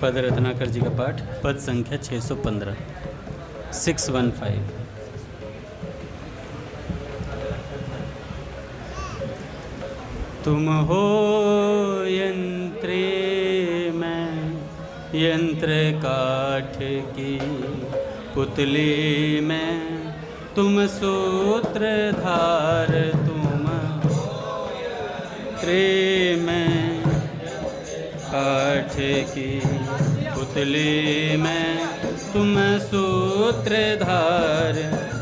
पद रत्नाकर जी का पाठ, पद संख्या 615, 615। तुम हो यंत्रे मैं यंत्र काठ की पुतली में, तुम सूत्रधार, तुम यंत्रे मैं काठ की पुतली में, तुम सूत्रधार,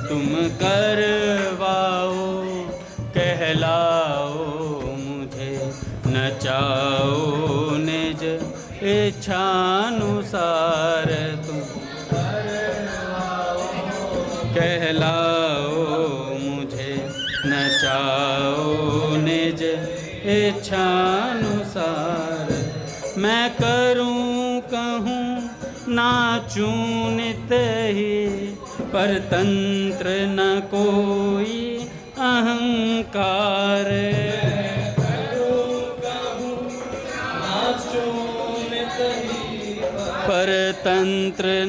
तुम करवाओ कहलाओ मुझे, नचाओ निज इच्छानुसार, तुम कहलाओ मुझे, नचाओ निज इच्छानुसार। मैं करूं कहूं नाचूं नित ही, परतंत्र न कोई अहंकार। परतंत्र न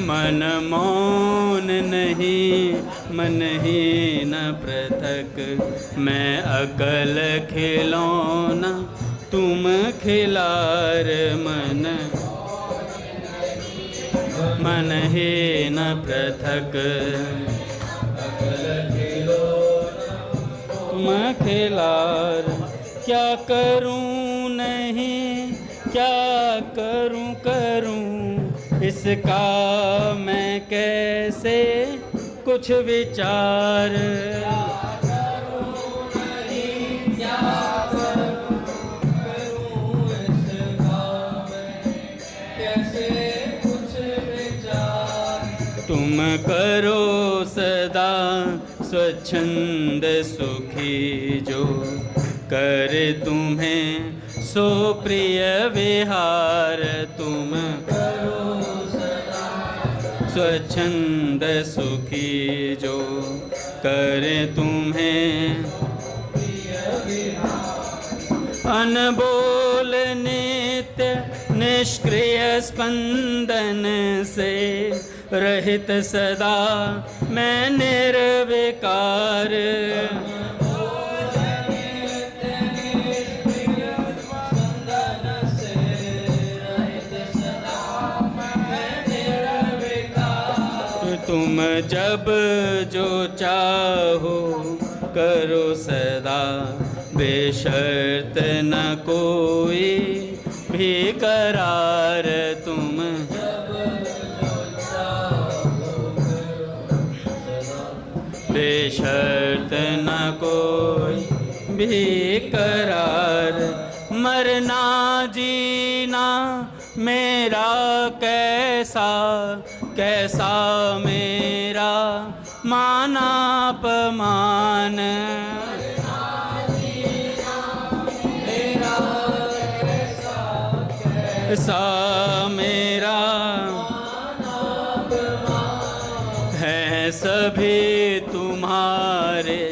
मन मौन नहीं, मन ही न पृथक, मैं अकल खिलौना तुम खिलार। मन मन ही न पृथक, अकल खिलौना तुम खिलार। क्या करूं नहीं क्या करूं करूं, इसका मैं कैसे कुछ विचार। तुम करो सदा स्वच्छंद सुखी, जो कर तुम्हें सो प्रिय विहार। तुम करो सदा स्वच्छंद सुखी, जो कर तुम्हें प्रिय विहार। अनबोल नित्य निष्क्रिय स्पंदन से, रहित सदा मैं निर्विकार। तुम जब जो चाहो करो सदा, बेशर्त न कोई भी करार। तुम बेशर्त न कोई भी करार। मरना जीना मेरा कैसा, कैसा मेरा मानापमान। कैसा मेरा है सभी तुम्हारे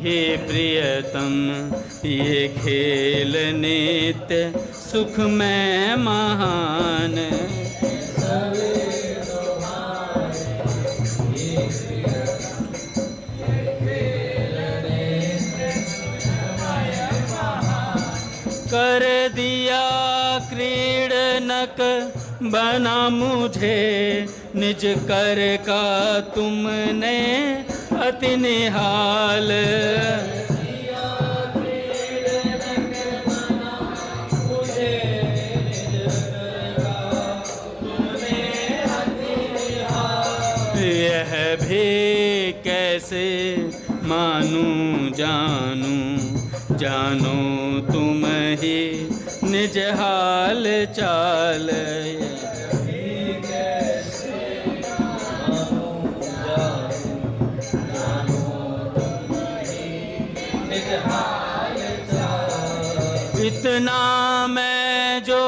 हे प्रियतम, ये खेल नित्य सुख में महान। कर दिया क्रीड़नक बना मुझे, निज कर का तुमने अति निहाल। यह भी कैसे मानूं जानूं, जानो तुम ही निज हाल चाल। इतना मैं जो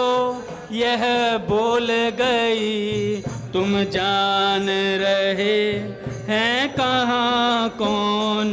यह बोल गई, तुम जान रहे हैं कहाँ कौन।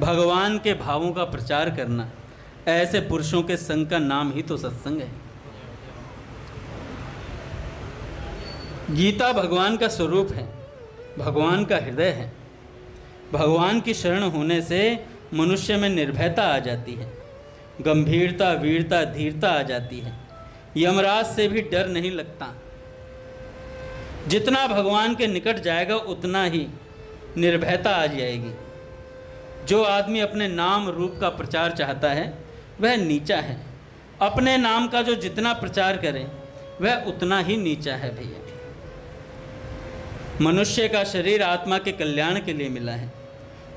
भगवान के भावों का प्रचार करना, ऐसे पुरुषों के संग का नाम ही तो सत्संग है। गीता भगवान का स्वरूप है, भगवान का हृदय है। भगवान की शरण होने से मनुष्य में निर्भयता आ जाती है, गंभीरता, वीरता, धीरता आ जाती है। यमराज से भी डर नहीं लगता। जितना भगवान के निकट जाएगा उतना ही निर्भयता आ जाएगी। जो आदमी अपने नाम रूप का प्रचार चाहता है वह नीचा है। अपने नाम का जो जितना प्रचार करे वह उतना ही नीचा है भैया। मनुष्य का शरीर आत्मा के कल्याण के लिए मिला है,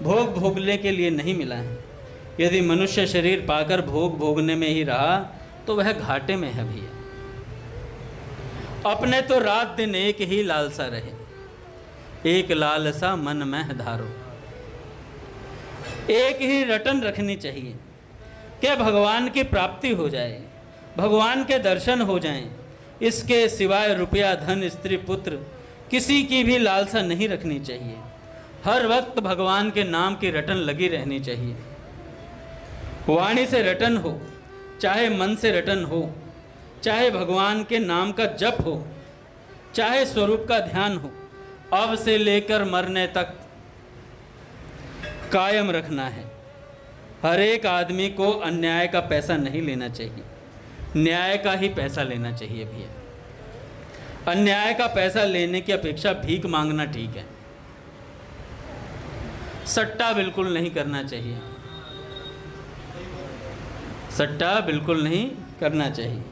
भोग भोगने के लिए नहीं मिला है। यदि मनुष्य शरीर पाकर भोग भोगने में ही रहा तो वह घाटे में है भैया। अपने तो रात दिन एक ही लालसा रहे, एक लालसा मन में धारो। एक ही रटन रखनी चाहिए कि भगवान की प्राप्ति हो जाए, भगवान के दर्शन हो जाएं। इसके सिवाय रुपया, धन, स्त्री, पुत्र किसी की भी लालसा नहीं रखनी चाहिए। हर वक्त भगवान के नाम की रटन लगी रहनी चाहिए। वाणी से रटन हो, चाहे मन से रटन हो, चाहे भगवान के नाम का जप हो, चाहे स्वरूप का ध्यान हो, अब से लेकर मरने तक कायम रखना है। हर एक आदमी को अन्याय का पैसा नहीं लेना चाहिए, न्याय का ही पैसा लेना चाहिए भैया। अन्याय का पैसा लेने की अपेक्षा भीख मांगना ठीक है। सट्टा बिल्कुल नहीं करना चाहिए, सट्टा बिल्कुल नहीं करना चाहिए।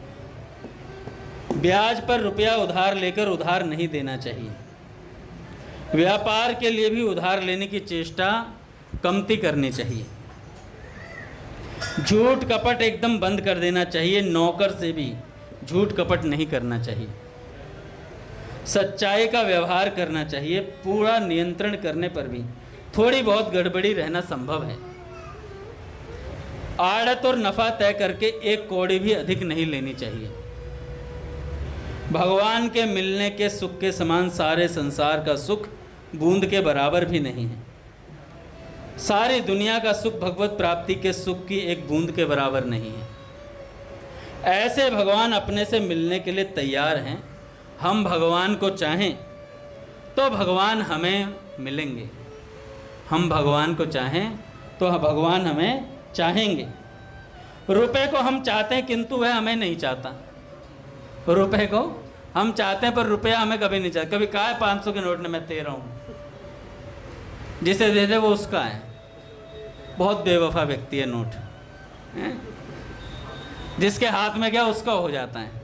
ब्याज पर रुपया उधार लेकर उधार नहीं देना चाहिए। व्यापार के लिए भी उधार लेने की चेष्टा कमती करनी चाहिए। झूठ कपट एकदम बंद कर देना चाहिए। नौकर से भी झूठ कपट नहीं करना चाहिए। सच्चाई का व्यवहार करना चाहिए। पूरा नियंत्रण करने पर भी थोड़ी बहुत गड़बड़ी रहना संभव है। आड़त और नफा तय करके एक कौड़ी भी अधिक नहीं लेनी चाहिए। भगवान के मिलने के सुख के समान सारे संसार का सुख बूंद के बराबर भी नहीं है। सारी दुनिया का सुख भगवत प्राप्ति के सुख की एक बूंद के बराबर नहीं है। ऐसे भगवान अपने से मिलने के लिए तैयार हैं। हम भगवान को चाहें तो भगवान हमें मिलेंगे। हम भगवान को चाहें तो भगवान हमें चाहेंगे। रुपए को हम चाहते हैं किंतु वह हमें नहीं चाहता। रुपए को हम चाहते हैं पर रुपया हमें कभी नहीं चाहता। कभी कहा है 500 के नोट ने मैं दे रहा हूँ, जिसे दे दे वो उसका है। बहुत बेवफा व्यक्ति है नोट है? जिसके हाथ में गया उसका हो जाता है।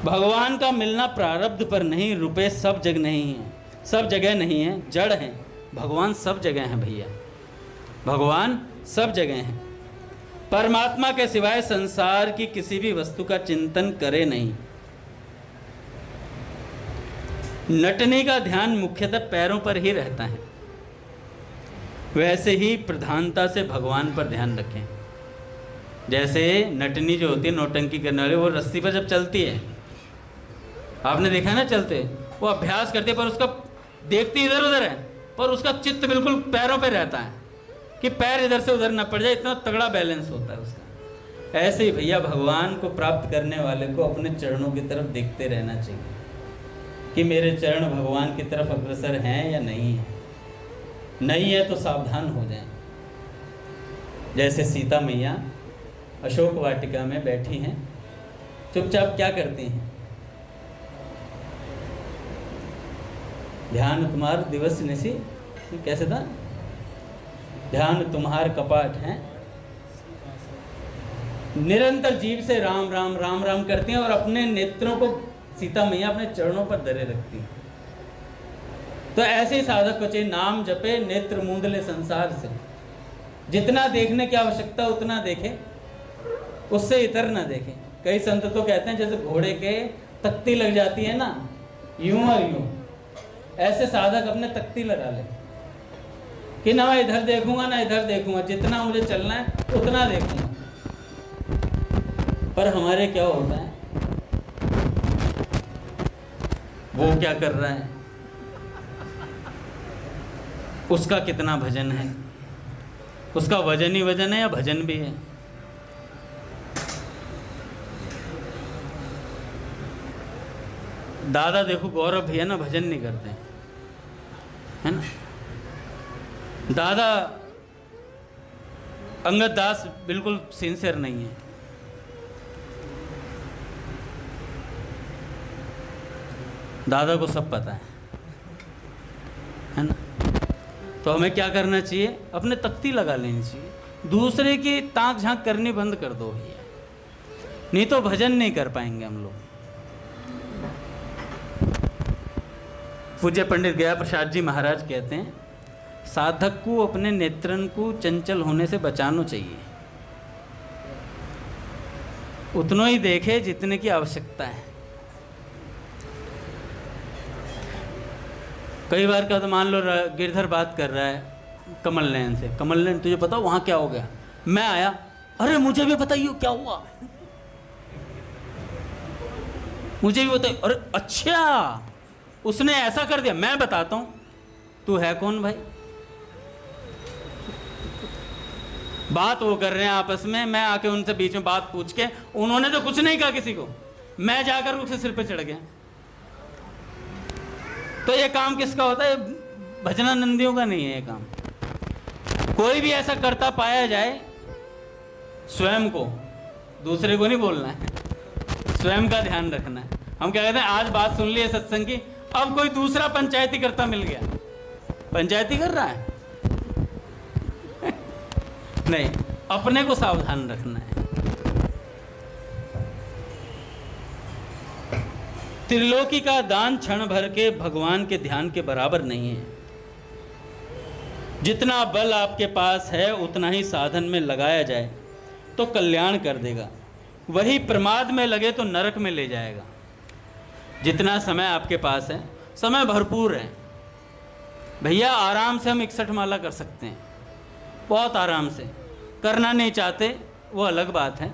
भगवान का मिलना प्रारब्ध पर नहीं, रुपए सब जगह नहीं है, सब जगह नहीं है, जड़ है। भगवान सब जगह हैं भैया, भगवान सब जगह हैं। परमात्मा के सिवाय संसार की किसी भी वस्तु का चिंतन करे नहीं। नटनी का ध्यान मुख्यतः पैरों पर ही रहता है, वैसे ही प्रधानता से भगवान पर ध्यान रखें। जैसे नटनी जो होती है, नौटंकी करने वाले, वो रस्सी पर जब चलती है, आपने देखा है ना चलते, वो अभ्यास करती है पर उसका देखती इधर उधर है, पर उसका चित्त बिल्कुल पैरों पे रहता है कि पैर इधर से उधर न पड़ जाए। इतना तगड़ा बैलेंस होता है उसका। ऐसे ही भैया भगवान को प्राप्त करने वाले को अपने चरणों की तरफ देखते रहना चाहिए कि मेरे चरण भगवान की तरफ अग्रसर हैं या नहीं है। नहीं है तो सावधान हो जाएं। जैसे सीता मैया अशोक वाटिका में बैठी हैं, चुपचाप क्या करती हैं? ध्यान तुम्हार दिवस निसी, कैसे था? ध्यान तुम्हार कपाट हैं। निरंतर जीव से राम राम राम राम करती हैं और अपने नेत्रों को सीता मैया अपने चरणों पर धरे रखती हैं। तो ऐसे ही साधक को चाहिए, नाम जपे नेत्र मूंद ले संसार से। जितना देखने की आवश्यकता उतना देखे, उससे इतर ना देखे। कई संत तो कहते हैं जैसे घोड़े के तख्ती लग जाती है ना, यूं और यूं, ऐसे साधक अपने तख्ती लगा ले कि ना मैं इधर देखूंगा ना इधर देखूंगा, जितना मुझे चलना है उतना देखूंगा। पर हमारे क्या होता है, वो क्या कर रहा है, उसका कितना भजन है, उसका वजन ही वजन है या भजन भी है। दादा देखो गौरव भैया ना भजन नहीं करते है ना, दादा अंगद दास बिल्कुल सिंसियर नहीं है। दादा को सब पता है ना। तो हमें क्या करना चाहिए, अपने तख्ती लगा लेनी चाहिए, दूसरे की ताक झांक करनी बंद कर दो भैया, नहीं तो भजन नहीं कर पाएंगे हम लोग। पूज्य पंडित गया प्रसाद जी महाराज कहते हैं, साधक को अपने नेत्रन को चंचल होने से बचाना चाहिए, उतना ही देखे जितने की आवश्यकता है। कई बार का तो मान लो गिरधर बात कर रहा है कमल नयन से, कमल नयन तुझे पता वहां क्या हो गया, मैं आया, अरे मुझे भी बताइए क्या हुआ, मुझे भी बताइए, अरे अच्छा उसने ऐसा कर दिया, मैं बताता हूं, तू है कौन भाई। बात वो कर रहे हैं आपस में, मैं आके उनसे बीच में बात पूछ के, उन्होंने तो कुछ नहीं कहा किसी को, मैं जाकर उसके सिर पे चढ़ गया। तो ये काम किसका होता है, भजनानंदियों का नहीं है ये काम। कोई भी ऐसा करता पाया जाए, स्वयं को, दूसरे को नहीं बोलना है, स्वयं का ध्यान रखना है। हम क्या कहते हैं, आज बात सुन ली है सत्संग की, अब कोई दूसरा पंचायती करता मिल गया, पंचायती कर रहा है नहीं, अपने को सावधान रखना है। त्रिलोकी का दान क्षण भर के भगवान के ध्यान के बराबर नहीं है। जितना बल आपके पास है उतना ही साधन में लगाया जाए तो कल्याण कर देगा, वही प्रमाद में लगे तो नरक में ले जाएगा। जितना समय आपके पास है, समय भरपूर है भैया, आराम से हम 61 माला कर सकते हैं, बहुत आराम से। करना नहीं चाहते वो अलग बात है,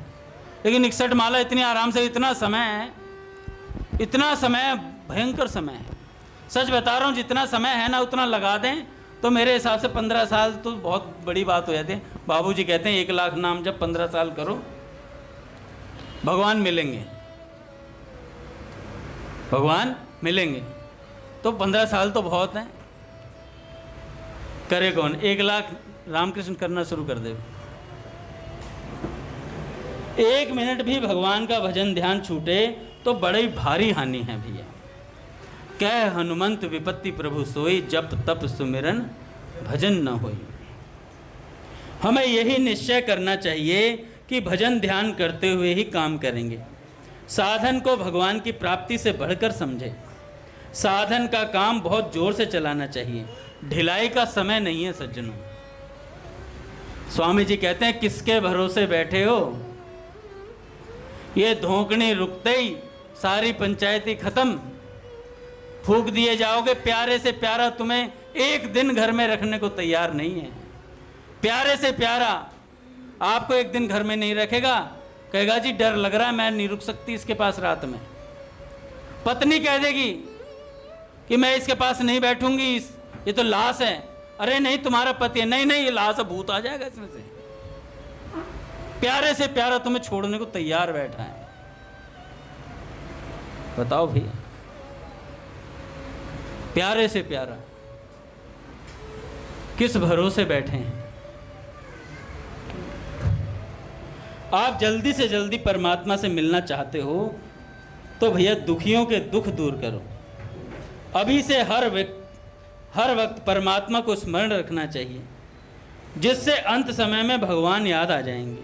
लेकिन 61 माला इतनी आराम से, इतना समय है, इतना समय भयंकर समय है। सच बता रहा हूँ, जितना समय है ना उतना लगा दें तो मेरे हिसाब से 15 साल तो बहुत बड़ी बात हो जाती है। बाबूजी कहते हैं 1 लाख नाम जब 15 साल करो भगवान मिलेंगे, भगवान मिलेंगे। तो 15 साल तो बहुत है, करे कौन। 1 लाख रामकृष्ण करना शुरू कर दे, 1 मिनट भी भगवान का भजन ध्यान छूटे तो बड़ी भारी हानि है भैया। कह हनुमंत विपत्ति प्रभु सोई, जप तप सुमिरन भजन न होई। हमें यही निश्चय करना चाहिए कि भजन ध्यान करते हुए ही काम करेंगे। साधन को भगवान की प्राप्ति से बढ़कर समझे। साधन का काम बहुत जोर से चलाना चाहिए, ढिलाई का समय नहीं है सज्जनों। स्वामी जी कहते हैं, किसके भरोसे बैठे हो, ये धोकनी रुकते ही सारी पंचायती खत्म, फूंक दिए जाओगे। प्यारे से प्यारा तुम्हें एक दिन घर में रखने को तैयार नहीं है। प्यारे से प्यारा आपको एक दिन घर में नहीं रखेगा, कहेगा जी डर लग रहा है, मैं नहीं रुक सकती इसके पास रात में। पत्नी कह देगी कि मैं इसके पास नहीं बैठूंगी, ये तो लाश है। अरे नहीं, तुम्हारा पति है। नहीं नहीं, ये लाश है, भूत आ जाएगा इसमें से। प्यारे से प्यारा तुम्हें छोड़ने को तैयार बैठा है। बताओ भैया, प्यारे से प्यारा किस भरोसे बैठे हैं। आप जल्दी से जल्दी परमात्मा से मिलना चाहते हो तो भैया दुखियों के दुख दूर करो। अभी से हर वक्त परमात्मा को स्मरण रखना चाहिए, जिससे अंत समय में भगवान याद आ जाएंगे।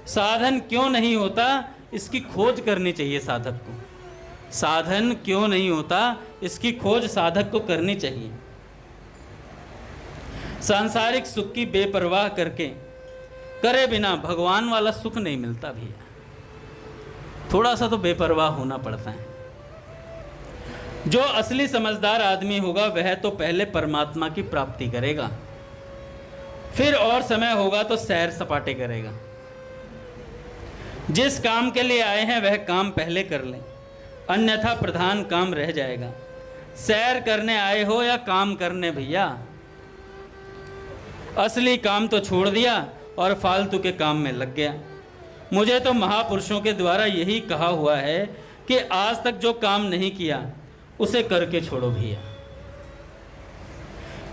साधन क्यों नहीं होता, इसकी खोज करनी चाहिए साधक को। साधन क्यों नहीं होता, इसकी खोज साधक को करनी चाहिए। सांसारिक सुख की बेपरवाह करे बिना भगवान वाला सुख नहीं मिलता भैया। थोड़ा सा तो बेपरवाह होना पड़ता है। जो असली समझदार आदमी होगा वह तो पहले परमात्मा की प्राप्ति करेगा, फिर और समय होगा तो सैर सपाटे करेगा। जिस काम के लिए आए हैं वह काम पहले कर लें, अन्यथा प्रधान काम रह जाएगा। सैर करने आए हो या काम करने भैया, असली काम तो छोड़ दिया और फालतू के काम में लग गया। मुझे तो महापुरुषों के द्वारा यही कहा हुआ है कि आज तक जो काम नहीं किया उसे करके छोड़ो भैया।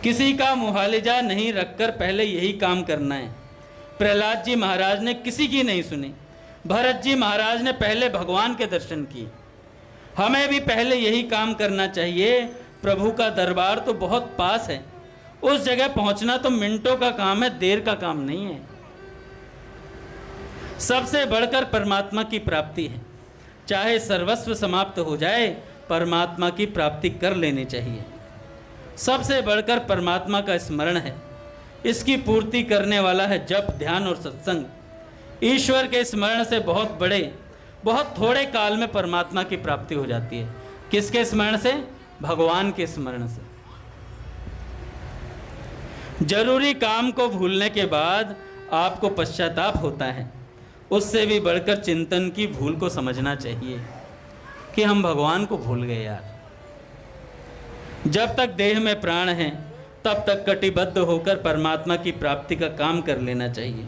किसी का मुहालिजा नहीं रखकर पहले यही काम करना है। प्रहलाद जी महाराज ने किसी की नहीं सुनी। भरत जी महाराज ने पहले भगवान के दर्शन किए। हमें भी पहले यही काम करना चाहिए। प्रभु का दरबार तो बहुत पास है, उस जगह पहुंचना तो मिनटों का काम है, देर का काम नहीं है। सबसे बढ़कर परमात्मा की प्राप्ति है। चाहे सर्वस्व समाप्त हो जाए, परमात्मा की प्राप्ति कर लेनी चाहिए। सबसे बढ़कर परमात्मा का स्मरण है। इसकी पूर्ति करने वाला है जप, ध्यान और सत्संग। ईश्वर के स्मरण से बहुत थोड़े काल में परमात्मा की प्राप्ति हो जाती है। किसके स्मरण से? भगवान के स्मरण से। जरूरी काम को भूलने के बाद आपको पश्चाताप होता है। उससे भी बढ़कर चिंतन की भूल को समझना चाहिए कि हम भगवान को भूल गए यार। जब तक देह में प्राण है तब तक कटिबद्ध होकर परमात्मा की प्राप्ति का काम कर लेना चाहिए।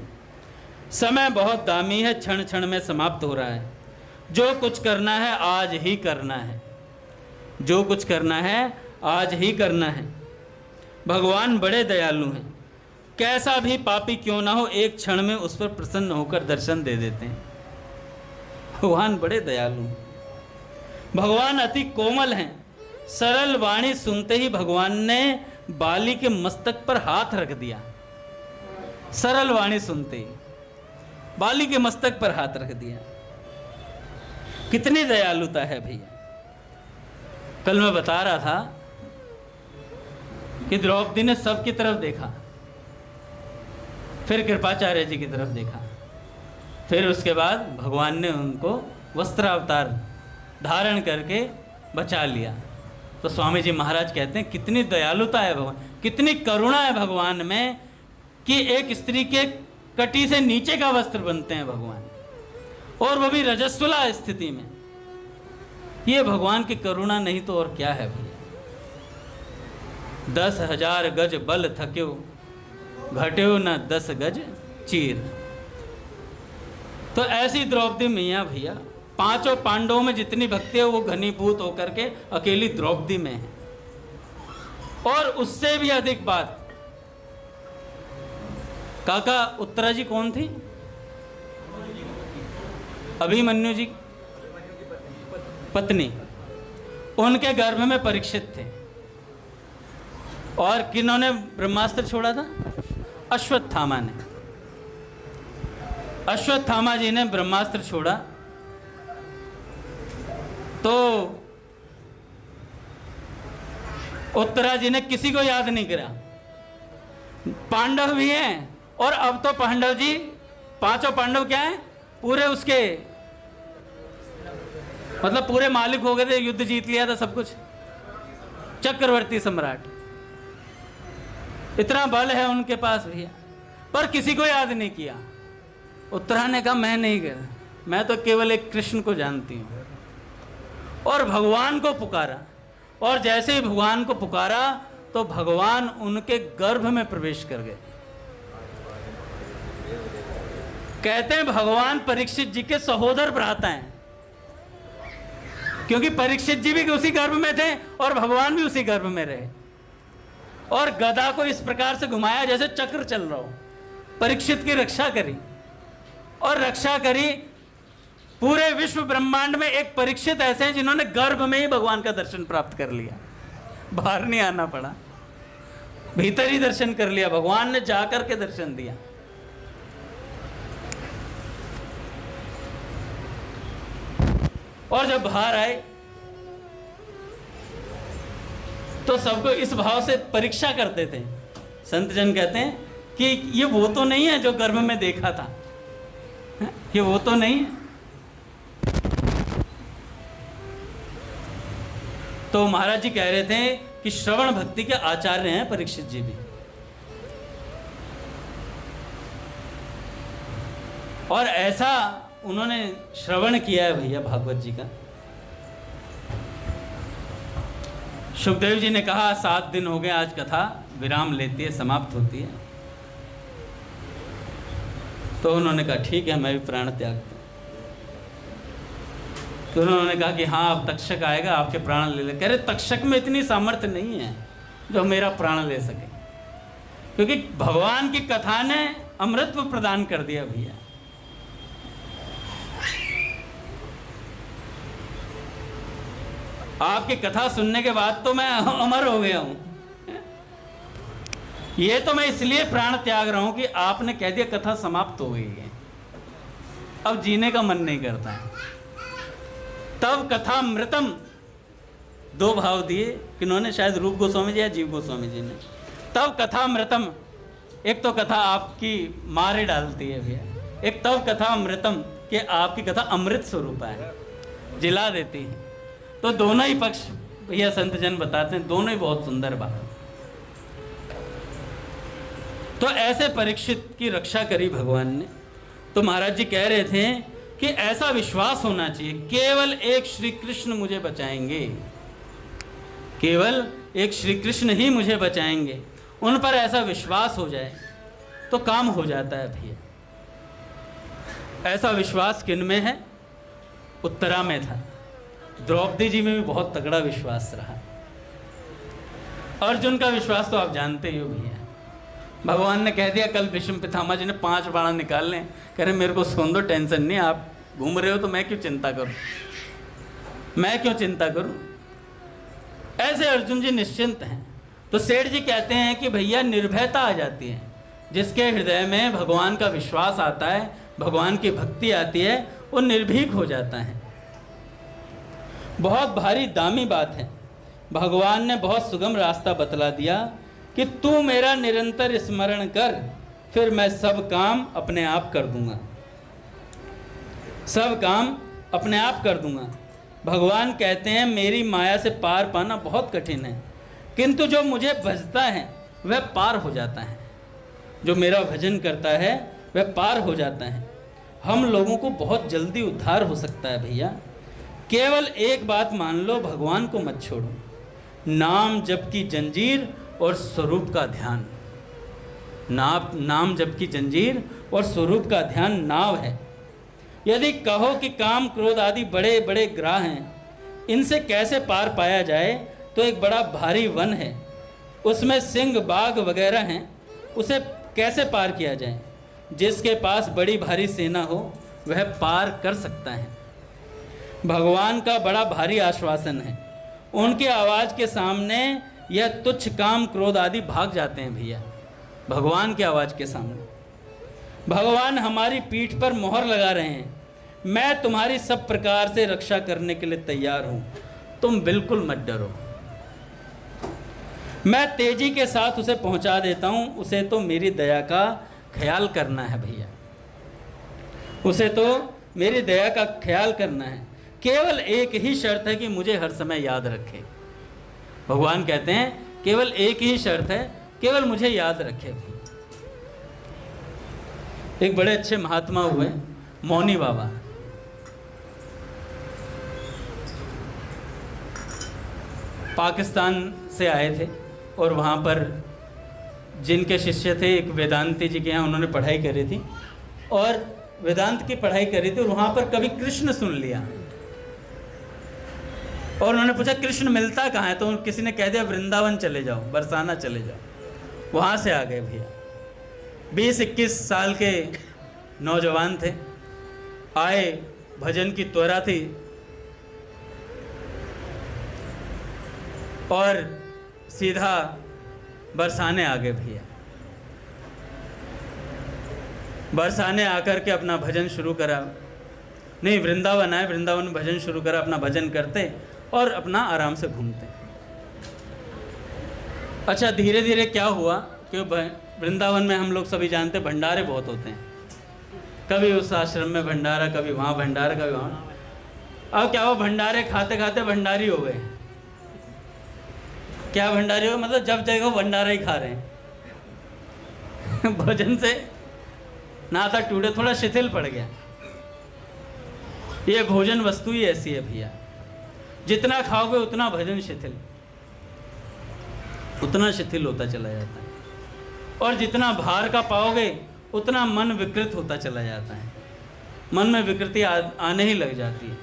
समय बहुत दामी है, क्षण क्षण में समाप्त हो रहा है। जो कुछ करना है आज ही करना है। जो कुछ करना है आज ही करना है। भगवान बड़े दयालु हैं। कैसा भी पापी क्यों ना हो, एक क्षण में उस पर प्रसन्न होकर दर्शन दे देते हैं। भगवान बड़े दयालु हैं। भगवान अति कोमल हैं। सरल वाणी सुनते ही भगवान ने बाली के मस्तक पर हाथ रख दिया। सरल वाणी सुनते ही बाली के मस्तक पर हाथ रख दिया। कितनी दयालुता है भैया। कल मैं बता रहा था कि द्रौपदी ने सबकी तरफ देखा, फिर कृपाचार्य जी की तरफ देखा, फिर उसके बाद भगवान ने उनको वस्त्रावतार धारण करके बचा लिया। तो स्वामी जी महाराज कहते हैं कितनी दयालुता है भगवान, कितनी करुणा है भगवान में कि एक स्त्री के कटी से नीचे का वस्त्र बनते हैं भगवान, और वो भी रजस्वला स्थिति में। ये भगवान की करुणा नहीं तो और क्या है भैया। 10,000 गज बल थक्यो, घट्यो न 10 गज चीर। तो ऐसी द्रौपदी मैया भैया, पांचों पांडवों में जितनी भक्ति है वो घनीभूत होकर के अकेली द्रौपदी में है। और उससे भी अधिक बात, काका उत्तरा जी कौन थी? अभिमन्यु जी पत्नी। उनके गर्भ में परीक्षित थे। और किन्होंने ब्रह्मास्त्र छोड़ा था? अश्वत्थामा ने। अश्वत्थामा जी ने ब्रह्मास्त्र छोड़ा तो उत्तरा जी ने किसी को याद नहीं करा। पांडव भी हैं, और अब तो पांडव जी, पांचों पांडव क्या हैं? पूरे उसके मतलब पूरे मालिक हो गए थे, युद्ध जीत लिया था सब कुछ, चक्रवर्ती सम्राट। इतना बल है उनके पास भैया, पर किसी को याद नहीं किया। उत्तरा ने कहा मैं नहीं कर, मैं तो केवल एक कृष्ण को जानती हूँ। और भगवान को पुकारा, और जैसे ही भगवान को पुकारा तो भगवान उनके गर्भ में प्रवेश कर गए। कहते हैं भगवान परीक्षित जी के सहोदर भ्राता हैं, क्योंकि परीक्षित जी भी उसी गर्भ में थे और भगवान भी उसी गर्भ में रहे। और गदा को इस प्रकार से घुमाया जैसे चक्र चल रहा हो। परीक्षित की रक्षा करी, और रक्षा करी। पूरे विश्व ब्रह्मांड में एक परीक्षित ऐसे हैं जिन्होंने गर्भ में ही भगवान का दर्शन प्राप्त कर लिया। बाहर नहीं आना पड़ा, भीतर ही दर्शन कर लिया। भगवान ने जाकर के दर्शन दिया। और जब बाहर आए तो सबको इस भाव से परीक्षा करते थे। संत जन कहते हैं कि ये वो तो नहीं है जो गर्भ में देखा था, ये वो तो नहीं है। तो महाराज जी कह रहे थे कि श्रवण भक्ति के आचार्य हैं परीक्षित जी भी। और ऐसा उन्होंने श्रवण किया है भैया भागवत जी का। सुखदेव जी ने कहा 7 दिन हो गए, आज कथा विराम लेती है, समाप्त होती है। तो उन्होंने कहा ठीक है, मैं भी प्राण त्याग दूँ। तो उन्होंने कहा कि हाँ, अब तक्षक आएगा, आपके प्राण ले ले। कह रहे तक्षक में इतनी सामर्थ्य नहीं है जो मेरा प्राण ले सके, क्योंकि भगवान की कथा ने अमृतत्व प्रदान कर दिया भैया। आपकी कथा सुनने के बाद तो मैं अमर हो गया हूं। ये तो मैं इसलिए प्राण त्याग रहा हूं कि आपने कह दिया कथा समाप्त हो गई है, अब जीने का मन नहीं करता है। तब कथा मृतम, दो भाव दिए किन्होंने, शायद रूप गोस्वामी जी या जीव गोस्वामी जी ने। तब कथा मृतम, एक तो कथा आपकी मारे डालती है भैया, एक तब कथा मृतम कि आपकी कथा अमृत स्वरूप है, जिला देती है। तो दोनों ही पक्ष भैया संत जन बताते हैं, दोनों ही बहुत सुंदर बात। तो ऐसे परीक्षित की रक्षा करी भगवान ने। तो महाराज जी कह रहे थे कि ऐसा विश्वास होना चाहिए, केवल एक श्री कृष्ण मुझे बचाएंगे, केवल एक श्री कृष्ण ही मुझे बचाएंगे। उन पर ऐसा विश्वास हो जाए तो काम हो जाता है भैया। ऐसा विश्वास किन में है? उत्तरा में था, द्रौपदी जी में भी बहुत तगड़ा विश्वास रहा। अर्जुन का विश्वास तो आप जानते ही हो भैया। भगवान ने कह दिया कल भीष्म पितामह जी ने 5 बाण निकाल लें, कह रहे मेरे को सुन दो, टेंशन नहीं, आप घूम रहे हो तो मैं क्यों चिंता करूं, मैं क्यों चिंता करूं। ऐसे अर्जुन जी निश्चिंत हैं। तो सेठ जी कहते हैं कि भैया निर्भयता आ जाती है, जिसके हृदय में भगवान का विश्वास आता है, भगवान की भक्ति आती है, वो निर्भीक हो जाता है। बहुत भारी दामी बात है। भगवान ने बहुत सुगम रास्ता बतला दिया कि तू मेरा निरंतर स्मरण कर, फिर मैं सब काम अपने आप कर दूंगा, सब काम अपने आप कर दूंगा। भगवान कहते हैं मेरी माया से पार पाना बहुत कठिन है, किंतु जो मुझे भजता है वह पार हो जाता है, जो मेरा भजन करता है वह पार हो जाता है। हम लोगों को बहुत जल्दी उद्धार हो सकता है भैया। केवल एक बात मान लो, भगवान को मत छोड़ो। नाम जप की जंजीर और स्वरूप का ध्यान, नाम जप की जंजीर और स्वरूप का ध्यान नाव है। यदि कहो कि काम क्रोध आदि बड़े बड़े ग्राह हैं, इनसे कैसे पार पाया जाए, तो एक बड़ा भारी वन है, उसमें सिंह बाघ वगैरह हैं, उसे कैसे पार किया जाए। जिसके पास बड़ी भारी सेना हो वह पार कर सकता है। भगवान का बड़ा भारी आश्वासन है, उनकी आवाज़ के सामने यह तुच्छ काम क्रोध आदि भाग जाते हैं भैया। भगवान की आवाज़ के सामने भगवान हमारी पीठ पर मोहर लगा रहे हैं, मैं तुम्हारी सब प्रकार से रक्षा करने के लिए तैयार हूँ, तुम बिल्कुल मत डरो। मैं तेजी के साथ उसे पहुँचा देता हूँ, उसे तो मेरी दया का ख्याल करना है भैया, उसे तो मेरी दया का ख्याल करना है। केवल एक ही शर्त है कि मुझे हर समय याद रखे। भगवान कहते हैं केवल एक ही शर्त है, केवल मुझे याद रखे। एक बड़े अच्छे महात्मा हुए मौनी बाबा, पाकिस्तान से आए थे और वहाँ पर जिनके शिष्य थे एक वेदांती जी के यहाँ उन्होंने पढ़ाई करी थी और वेदांत की पढ़ाई करी थी और वहाँ पर कभी कृष्ण सुन लिया और उन्होंने पूछा कृष्ण मिलता कहाँ है, तो किसी ने कह दिया वृंदावन चले जाओ, बरसाना चले जाओ। वहाँ से आ गए भैया। 20-21 साल के नौजवान थे, आए, भजन की त्वरा थी और सीधा बरसाने आ गए भैया। बरसाने आकर के अपना भजन शुरू करा, नहीं वृंदावन आए, वृंदावन में भजन शुरू करा, अपना भजन करते और अपना आराम से घूमते। अच्छा धीरे धीरे क्या हुआ कि वृंदावन में हम लोग सभी जानते भंडारे बहुत होते हैं, कभी उस आश्रम में भंडारा, कभी वहाँ भंडारा, कभी वहाँ। अब क्या हुआ, भंडारे खाते खाते भंडारी हो गए। क्या भंडारी हो, मतलब जब जगह भंडारा ही खा रहे हैं भोजन से नाता टूटे, थोड़ा शिथिल पड़ गया। ये भोजन वस्तु ही ऐसी है भैया, जितना खाओगे उतना भजन शिथिल, उतना शिथिल होता चला जाता है, और जितना भार का पाओगे उतना मन विकृत होता चला जाता है, मन में विकृति आने ही लग जाती है।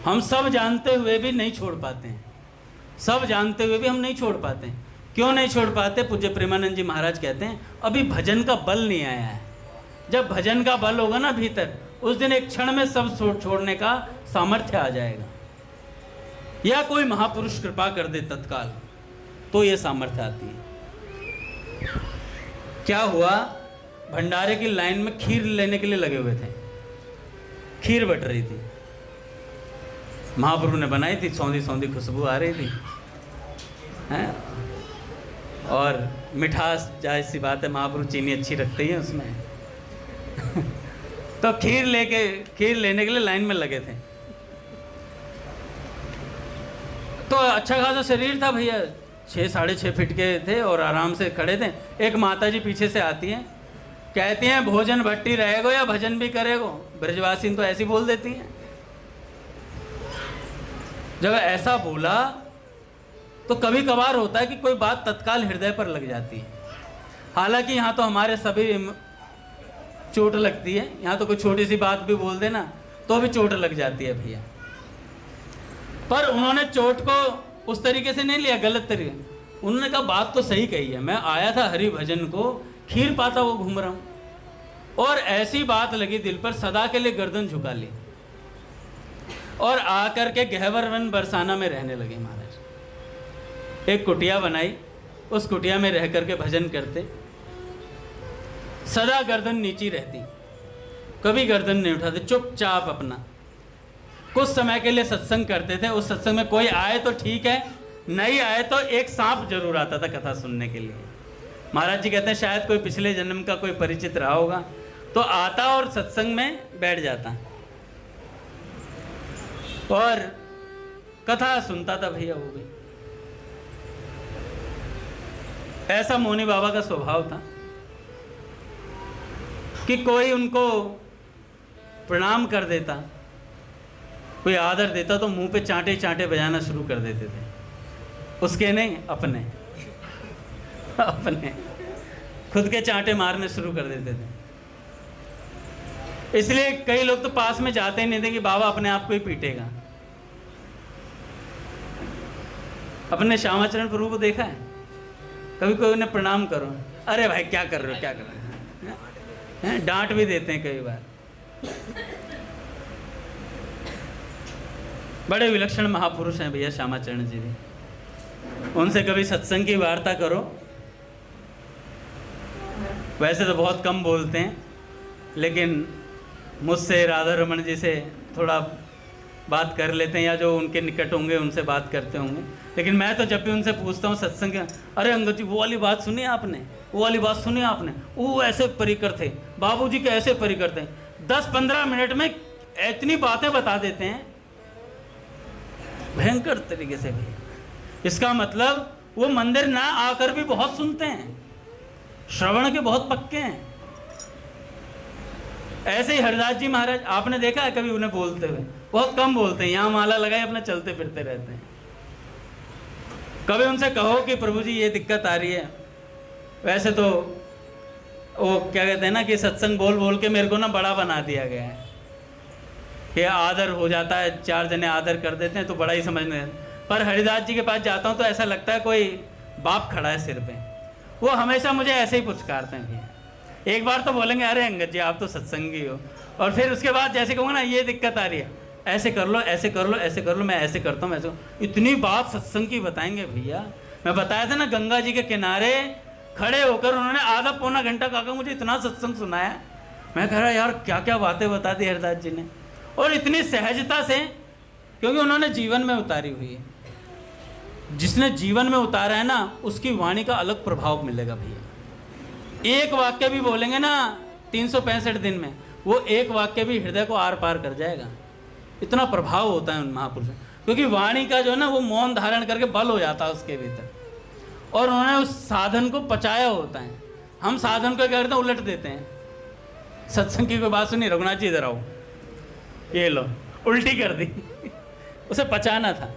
हम सब जानते हुए भी नहीं छोड़ पाते हैं, सब जानते हुए भी हम नहीं छोड़ पाते हैं। क्यों नहीं छोड़ पाते? पूज्य प्रेमानंद जी महाराज कहते हैं अभी भजन का बल नहीं आया है। जब भजन का बल होगा ना भीतर, उस दिन एक क्षण में सब छोड़ने का सामर्थ्य आ जाएगा। या कोई महापुरुष कृपा कर दे तत्काल, तो ये सामर्थ्य आती है। क्या हुआ, भंडारे की लाइन में खीर लेने के लिए लगे हुए थे, खीर बट रही थी, महाप्रभु ने बनाई थी, सौंधी सौंधी खुशबू आ रही थी हैं? और मिठास, जाहिर सी बात है महाप्रभु चीनी अच्छी रखते ही हैं उसमें तो खीर लेने के लिए लाइन में लगे थे। तो अच्छा खासा शरीर था भैया, 6-6.5 फीट के थे और आराम से खड़े थे। एक माता जी पीछे से आती हैं, कहती हैं भोजन भट्टी रहेगो या भजन भी करेगो। ब्रजवासी तो ऐसी बोल देती हैं। जब ऐसा बोला तो कभी कभार होता है कि कोई बात तत्काल हृदय पर लग जाती है। हालांकि यहाँ तो हमारे सभी चोट लगती है, यहाँ तो कोई छोटी सी बात भी बोल देना तो भी चोट लग जाती है भैया। पर उन्होंने चोट को उस तरीके से नहीं लिया, गलत तरीके। उन्होंने कहा बात तो सही कही है, मैं आया था हरि भजन को, खीर पाता वो घूम रहा हूँ। और ऐसी बात लगी दिल पर, सदा के लिए गर्दन झुका ली और आकर के गहवर वन बरसाना में रहने लगे महाराज। एक कुटिया बनाई, उस कुटिया में रह करके भजन करते, सदा गर्दन नीची रहती, कभी गर्दन नहीं उठाते, चुपचाप अपना। कुछ समय के लिए सत्संग करते थे। उस सत्संग में कोई आए तो ठीक है, नहीं आए तो एक सांप जरूर आता था कथा सुनने के लिए। महाराज जी कहते हैं शायद कोई पिछले जन्म का कोई परिचित रहा होगा, तो आता और सत्संग में बैठ जाता और कथा सुनता था भैया वो भी। ऐसा मोनी बाबा का स्वभाव था कि कोई उनको प्रणाम कर देता, कोई आदर देता तो मुंह पे चांटे चांटे बजाना शुरू कर देते थे। उसके नहीं, अपने खुद के चांटे मारने शुरू कर देते थे। इसलिए कई लोग तो पास में जाते ही नहीं थे कि बाबा अपने आप को ही पीटेगा। अपने श्यामाचरण प्रभु को देखा है, कभी कोई उन्हें प्रणाम करो, अरे भाई क्या कर रहे हो, क्या कर रहे हैं, डांट भी देते हैं कई बार। बड़े विलक्षण महापुरुष हैं भैया श्यामाचरण जी भी। उनसे कभी सत्संग की वार्ता करो। वैसे तो बहुत कम बोलते हैं, लेकिन मुझसे राधा रमन जी से थोड़ा बात कर लेते हैं, या जो उनके निकट होंगे उनसे बात करते होंगे। लेकिन मैं तो जब भी उनसे पूछता हूँ सत्संग, अरे अंगद जी वो वाली बात सुनी आपने, वो वाली बात सुनी आपने, वो ऐसे परिकर थे, बाबूजी के ऐसे परिकर थे। 10-15 मिनट में इतनी बातें बता देते हैं भयंकर तरीके से भी। इसका मतलब वो मंदिर ना आकर भी बहुत सुनते हैं, श्रवण के बहुत पक्के हैं। ऐसे ही हरिदास जी महाराज, आपने देखा है कभी उन्हें बोलते हुए? बहुत कम बोलते हैं, यहाँ माला लगाए अपना चलते फिरते रहते हैं। कभी उनसे कहो कि प्रभु जी ये दिक्कत आ रही है, वैसे तो वो क्या कहते हैं ना कि सत्संग बोल बोल के मेरे को ना बड़ा बना दिया गया है कि आदर हो जाता है, 4 जने आदर कर देते हैं तो बड़ा ही समझने। पर हरिदास जी के पास जाता हूँ तो ऐसा लगता है कोई बाप खड़ा है सिर पे। वो हमेशा मुझे ऐसे ही पुचकारते हैं भैया। एक बार तो बोलेंगे अरे अंगद जी आप तो सत्संगी हो, और फिर उसके बाद जैसे कहूँगा ना ये दिक्कत आ रही है, ऐसे कर लो, ऐसे कर लो, ऐसे कर लो, मैं ऐसे करता हूँ, ऐसे। इतनी बात सत्संग की बताएंगे भैया। मैं बताया था ना गंगा जी के किनारे खड़े होकर उन्होंने आधा पौना घंटा काका मुझे इतना सत्संग सुनाया। मैं कह रहा यार क्या क्या बातें बता दी हरिदास जी ने, और इतनी सहजता से, क्योंकि उन्होंने जीवन में उतारी हुई है। जिसने जीवन में उतारा है ना उसकी वाणी का अलग प्रभाव मिलेगा भैया। एक वाक्य भी बोलेंगे ना 365 दिन में, वो एक वाक्य भी हृदय को आर पार कर जाएगा। इतना प्रभाव होता है उन महापुरुषों, क्योंकि वाणी का जो है ना वो मौन धारण करके बल हो जाता है उसके भीतर, और उन्होंने उस साधन को पचाया होता है। हम साधन को क्या करते हैं, उलट देते हैं। सत्संग की कोई बात सुनी, रघुनाथ जी इधर आओ, ये लो, उल्टी कर दी उसे पचाना था।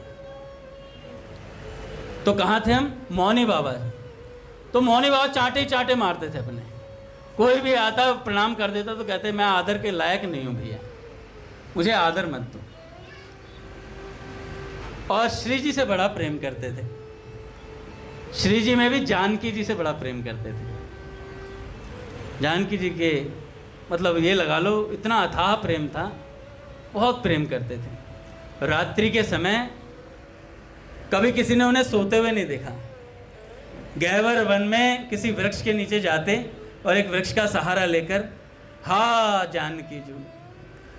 तो कहाँ थे हम? मौनी बाबा। तो मौनी बाबा चांटे चांटे मारते थे अपने, कोई भी आता प्रणाम कर देता तो कहते मैं आदर के लायक नहीं हूँ भैया, मुझे आदर मत दो। और श्री जी से बड़ा प्रेम करते थे। श्री जी में भी जानकी जी से बड़ा प्रेम करते थे। जानकी जी के मतलब ये लगा लो इतना अथाह प्रेम था, बहुत प्रेम करते थे। रात्रि के समय कभी किसी ने उन्हें सोते हुए नहीं देखा। गहवर वन में किसी वृक्ष के नीचे जाते और एक वृक्ष का सहारा लेकर हा जानकी जू,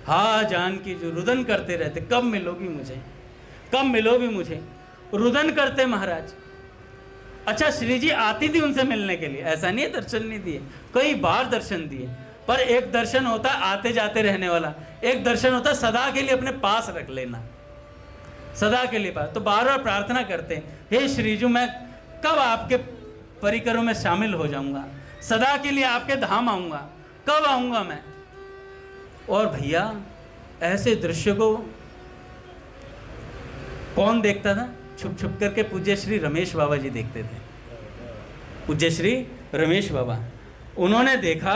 हा जानकी जू रुदन करते रहते, कब मिलोगी मुझे, कब मिलोगी मुझे, रुदन करते महाराज। अच्छा, श्री जी आती थी उनसे मिलने के लिए, ऐसा नहीं है दर्शन नहीं दिए, कई बार दर्शन दिए, पर एक दर्शन होता है आते जाते रहने वाला, एक दर्शन होता है सदा के लिए अपने पास रख लेना, सदा के लिए पास। तो बार बार प्रार्थना करते हैं, हे श्रीजू मैं कब आपके परिकरों में शामिल हो जाऊंगा, सदा के लिए आपके धाम आऊंगा, कब आऊंगा मैं। और भैया ऐसे दृश्य को कौन देखता था? छुप छुप करके पूज्य श्री रमेश बाबा जी देखते थे। पूज्य श्री रमेश बाबा, उन्होंने देखा,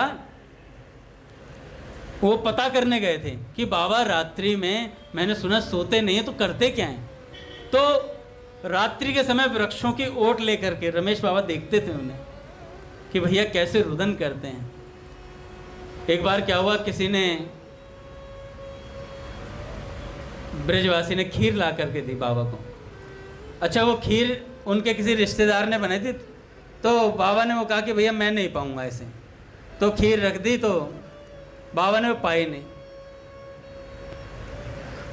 वो पता करने गए थे कि बाबा रात्रि में मैंने सुना सोते नहीं है, तो करते क्या हैं। तो रात्रि के समय वृक्षों की ओट लेकर के रमेश बाबा देखते थे उन्हें कि भैया कैसे रुदन करते हैं। एक बार क्या हुआ, किसी ने ब्रजवासी ने खीर ला करके दी बाबा को। अच्छा, वो खीर उनके किसी रिश्तेदार ने बनाई थी, तो बाबा ने वो कहा कि भैया मैं नहीं पाऊंगा ऐसे, तो खीर रख दी, तो बाबा ने वो पाई नहीं।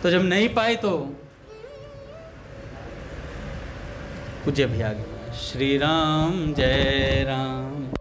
तो जब नहीं पाई तो पूज्य भैया श्री राम जय राम